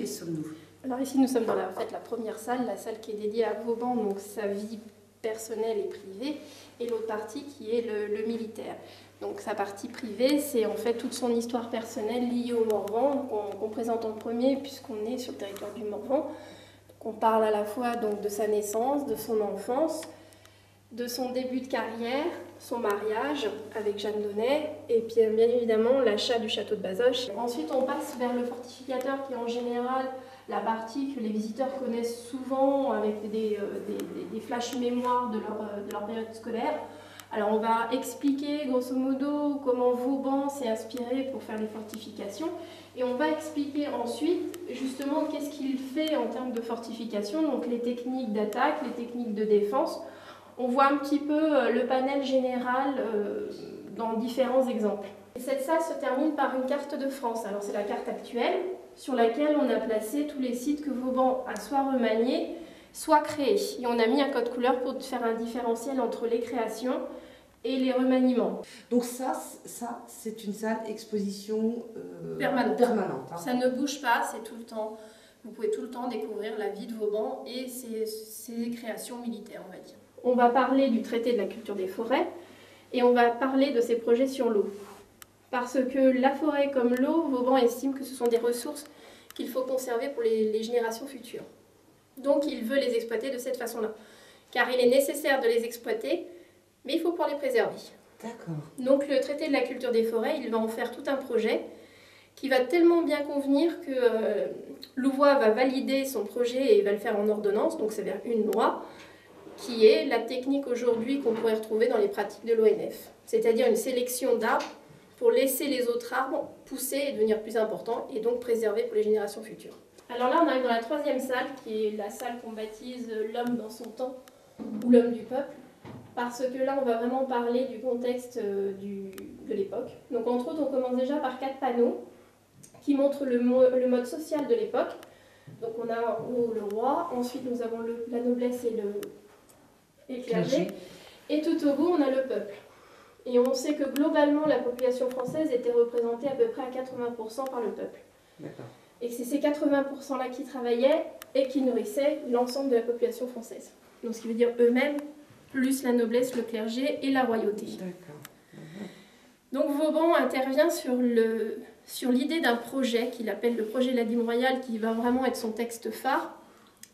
sommes-nous? Alors ici, nous sommes dans la première salle, la salle qui est dédiée à Vauban, donc sa vie personnelle et privée, et l'autre partie qui est le militaire. Donc sa partie privée, c'est en fait toute son histoire personnelle liée au Morvan, qu'on présente en premier puisqu'on est sur le territoire du Morvan. On parle à la fois donc de sa naissance, de son enfance, de son début de carrière, son mariage avec Jeanne Donnet, et puis bien évidemment l'achat du château de Bazoches. Ensuite, on passe vers le fortificateur qui est en général la partie que les visiteurs connaissent souvent avec des flashs mémoires de leur période scolaire. Alors on va expliquer grosso modo comment Vauban s'est inspiré pour faire les fortifications, et on va expliquer ensuite justement qu'est-ce qu'il fait en termes de fortification, donc les techniques d'attaque, les techniques de défense. On voit un petit peu le panel général dans différents exemples. Et cette salle se termine par une carte de France. Alors c'est la carte actuelle sur laquelle on a placé tous les sites que Vauban a soit remaniés, soit créés. Et on a mis un code couleur pour faire un différentiel entre les créations et les remaniements. Donc ça c'est une salle exposition permanente. Hein. Ça ne bouge pas, c'est tout le temps. Vous pouvez tout le temps découvrir la vie de Vauban et ses créations militaires, on va dire. On va parler du traité de la culture des forêts et on va parler de ses projets sur l'eau. Parce que la forêt comme l'eau, Vauban estime que ce sont des ressources qu'il faut conserver pour les générations futures. Donc il veut les exploiter de cette façon-là. Car il est nécessaire de les exploiter, mais il faut pouvoir les préserver. D'accord. Donc le traité de la culture des forêts, il va en faire tout un projet qui va tellement bien convenir que Louvois va valider son projet et va le faire en ordonnance, donc c'est vers une loi, qui est la technique aujourd'hui qu'on pourrait retrouver dans les pratiques de l'ONF. C'est-à-dire une sélection d'arbres pour laisser les autres arbres pousser et devenir plus importants et donc préserver pour les générations futures. Alors là, on arrive dans la troisième salle, qui est la salle qu'on baptise l'homme dans son temps, ou l'homme du peuple, parce que là, on va vraiment parler du contexte de l'époque. Donc entre autres, on commence déjà par 4 panneaux qui montrent le mode social de l'époque. Donc on a en haut le roi, ensuite nous avons la noblesse et le clergé, et tout au bout, on a le peuple. Et on sait que globalement, la population française était représentée à peu près à 80% par le peuple. Et c'est ces 80%-là qui travaillaient et qui nourrissaient l'ensemble de la population française. Donc ce qui veut dire eux-mêmes, plus la noblesse, le clergé et la royauté. Donc Vauban intervient sur l'idée d'un projet qu'il appelle le projet de la dîme royale, qui va vraiment être son texte phare,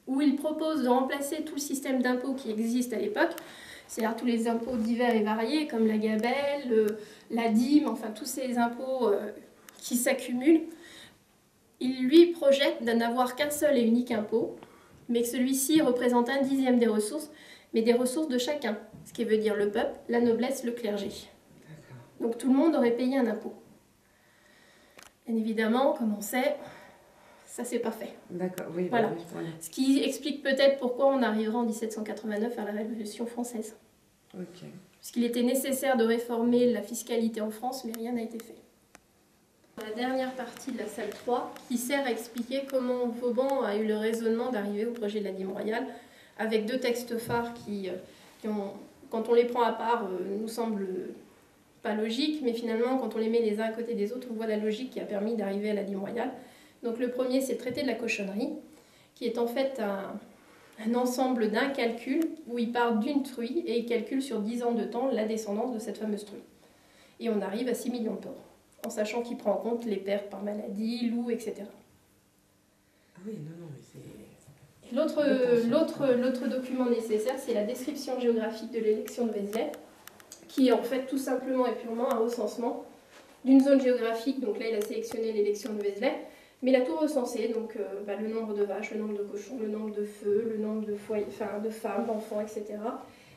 où il propose de remplacer tout le système d'impôts qui existe à l'époque, c'est-à-dire tous les impôts divers et variés, comme la gabelle, la dîme, enfin tous ces impôts qui s'accumulent. Il lui projette de n'avoir qu'un seul et unique impôt, mais que celui-ci représente 1/10 des ressources, mais des ressources de chacun, ce qui veut dire le peuple, la noblesse, le clergé. Donc tout le monde aurait payé un impôt. Bien évidemment, comme on sait, ça c'est pas fait. D'accord, oui. Voilà. Oui, voilà. Ce qui explique peut-être pourquoi on arrivera en 1789 à la Révolution française. Ok. Puisqu'il était nécessaire de réformer la fiscalité en France, mais rien n'a été fait. La dernière partie de la salle 3, qui sert à expliquer comment Vauban a eu le raisonnement d'arriver au projet de la dîme royale, avec 2 textes phares qui quand on les prend à part, nous semblent pas logiques, mais finalement, quand on les met les uns à côté des autres, on voit la logique qui a permis d'arriver à la dîme royale. Donc le premier, c'est le traité de la cochonnerie, qui est en fait un ensemble d'un calcul où il part d'une truie et il calcule sur 10 ans de temps la descendance de cette fameuse truie. Et on arrive à 6 millions de porcs, en sachant qu'il prend en compte les pertes par maladie, loups, etc. Ah oui, non, mais c'est... L'autre document nécessaire, c'est la description géographique de l'élection de Vézelay, qui est en fait tout simplement et purement un recensement d'une zone géographique. Donc là, il a sélectionné l'élection de Vézelay, mais il a tout recensé, donc le nombre de vaches, le nombre de cochons, le nombre de feux, le nombre de foyers, de femmes, d'enfants, etc.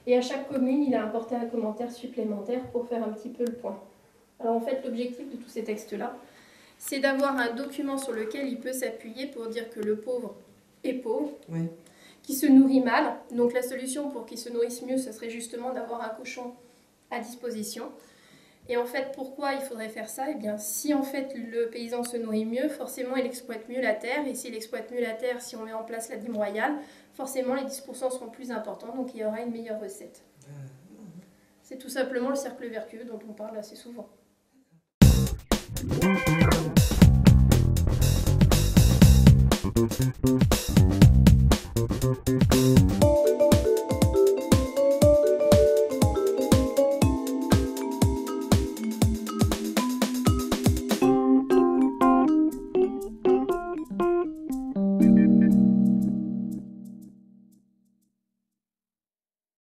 Et à chaque commune, il a apporté un commentaire supplémentaire pour faire un petit peu le point. Alors en fait, l'objectif de tous ces textes-là, c'est d'avoir un document sur lequel il peut s'appuyer pour dire que le pauvre est pauvre, qui se nourrit mal. Donc la solution pour qu'il se nourrisse mieux, ce serait justement d'avoir un cochon à disposition. Et en fait, pourquoi il faudrait faire ça? Eh bien, si en fait le paysan se nourrit mieux, forcément il exploite mieux la terre. Et s'il exploite mieux la terre, si on met en place la dîme royale, forcément les 10% seront plus importants, donc il y aura une meilleure recette. C'est tout simplement le cercle vertueux dont on parle assez souvent.